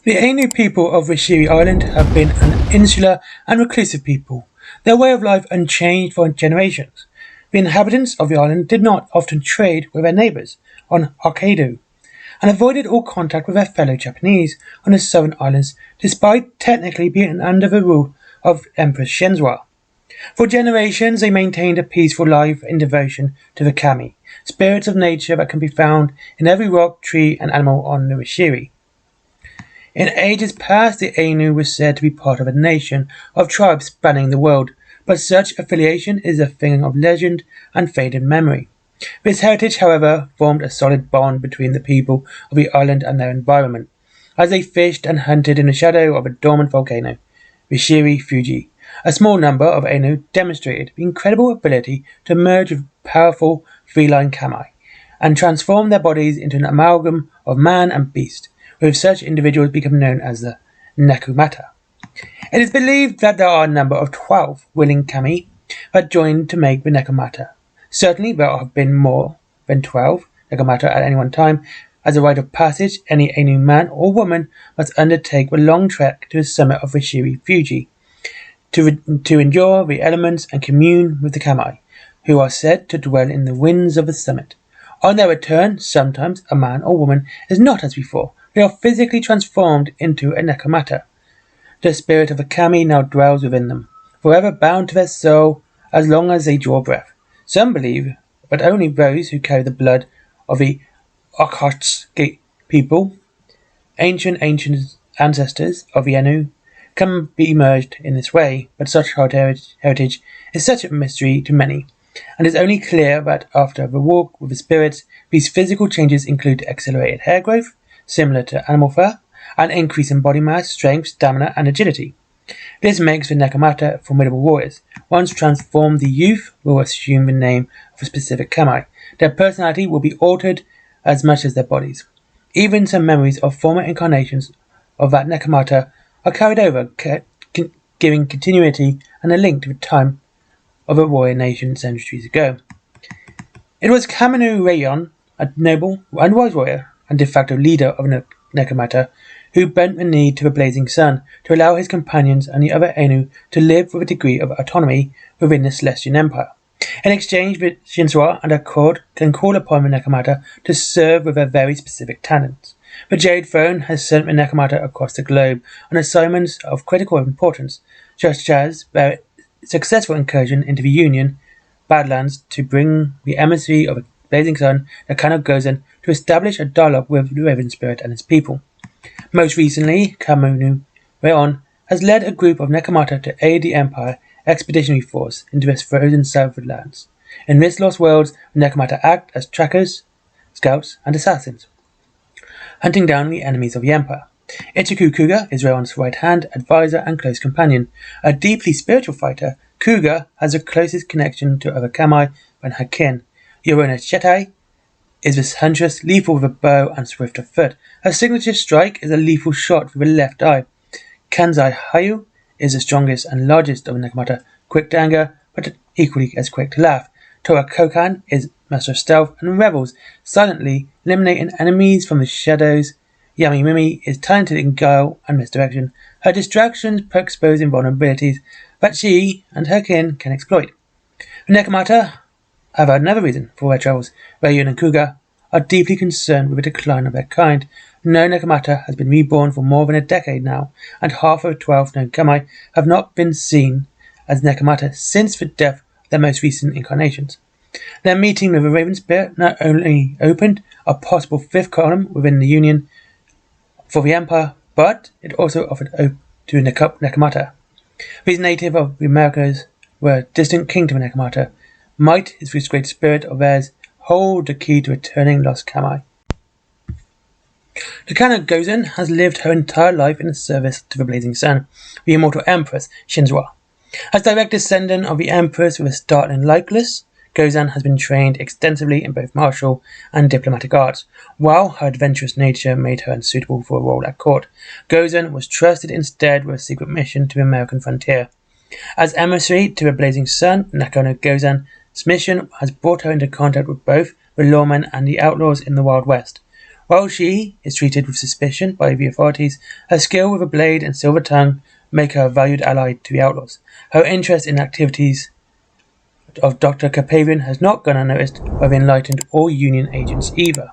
The Ainu people of Rishiri Island have been an insular and reclusive people, their way of life unchanged for generations. The inhabitants of the island did not often trade with their neighbours on Hokkaido, and avoided all contact with their fellow Japanese on the southern islands despite technically being under the rule of Empress Shenzhua. For generations they maintained a peaceful life in devotion to the kami, spirits of nature that can be found in every rock, tree and animal on the Rishiri. In ages past, the Ainu was said to be part of a nation of tribes spanning the world, but such affiliation is a thing of legend and faded memory. This heritage, however, formed a solid bond between the people of the island and their environment, as they fished and hunted in the shadow of a dormant volcano, Rishiri Fuji. A small number of Ainu demonstrated the incredible ability to merge with powerful feline kami, and transform their bodies into an amalgam of man and beast, with such individuals become known as the nekomata. It is believed that there are a number of 12 willing kami that joined to make the nekomata. Certainly there have been more than 12 nekomata at any one time. As a rite of passage, any Ainu man or woman must undertake the long trek to the summit of Rishiri Fuji to endure the elements and commune with the kami, who are said to dwell in the winds of the summit. On their return, sometimes a man or woman is not as before. They are physically transformed into a nekomata. The spirit of the kami now dwells within them, forever bound to their soul as long as they draw breath. Some believe that only those who carry the blood of the Okhotsk people, ancient ancestors of the Ainu, can be merged in this way, but such heritage is such a mystery to many, and is only clear that after the walk with the spirits, these physical changes include accelerated hair growth, similar to animal fur, an increase in body mass, strength, stamina, and agility. This makes the nekomata formidable warriors. Once transformed, the youth will assume the name of a specific kami. Their personality will be altered as much as their bodies. Even some memories of former incarnations of that nekomata are carried over, giving continuity and a link to the time of a warrior nation centuries ago. It was Kamenu Rayon, a noble and wise warrior, and de facto leader of nekomata, who bent the knee to the blazing sun to allow his companions and the other Ainu to live with a degree of autonomy within the Celestian Empire. In exchange, the Shinzua and her court can call upon the nekomata to serve with their very specific talents. The Jade Throne has sent the nekomata across the globe on assignments of critical importance, such as their successful incursion into the Union Badlands to bring the emissary of the blazing sun, nokano gozen, to establish a dialogue with the Raven Spirit and its people. Most recently, Kamunu Rayon has led a group of nekomata to aid the Empire Expeditionary Force into its frozen southward lands. In this lost world, the nekomata act as trackers, scouts, and assassins, hunting down the enemies of the Empire. Ichiku Kuga is Rayon's right-hand, advisor, and close companion. A deeply spiritual fighter, Kuga has the closest connection to other kami than her kin. Yorona Shetai is this huntress, lethal with a bow and swift of foot. Her signature strike is a lethal shot with the left eye. Kanzai Hayu is the strongest and largest of the nekomata, quick to anger, but equally as quick to laugh. Tora Kokan is master of stealth and revels, silently eliminating enemies from the shadows. Yami Mimi is talented in guile and misdirection. Her distractions expose vulnerabilities that she and her kin can exploit. The nekomata have another reason for their travels. Rayun and Kuga are deeply concerned with the decline of their kind. No nekomata has been reborn for more than a decade now, and half of the 12 known kami have not been seen as nekomata since the death of their most recent incarnations. Their meeting with the Raven Spirit not only opened a possible fifth column within the Union for the Empire, but it also offered hope to nekomata. These native of the Americas were a distant kingdom of nekomata. Might is this great spirit of theirs hold the key to returning lost kami. Nokano Gozen has lived her entire life in service to the blazing sun, the immortal Empress Shinzua. As direct descendant of the Empress with a startling likeness, Gozen has been trained extensively in both martial and diplomatic arts. While her adventurous nature made her unsuitable for a role at court, Gozen was trusted instead with a secret mission to the American frontier. As emissary to the blazing sun, Nakano Gozen's mission has brought her into contact with both the lawmen and the outlaws in the Wild West. While she is treated with suspicion by the authorities, her skill with a blade and silver tongue make her a valued ally to the outlaws. Her interest in activities of Dr. Carpathian has not gone unnoticed by the enlightened or Union agents either.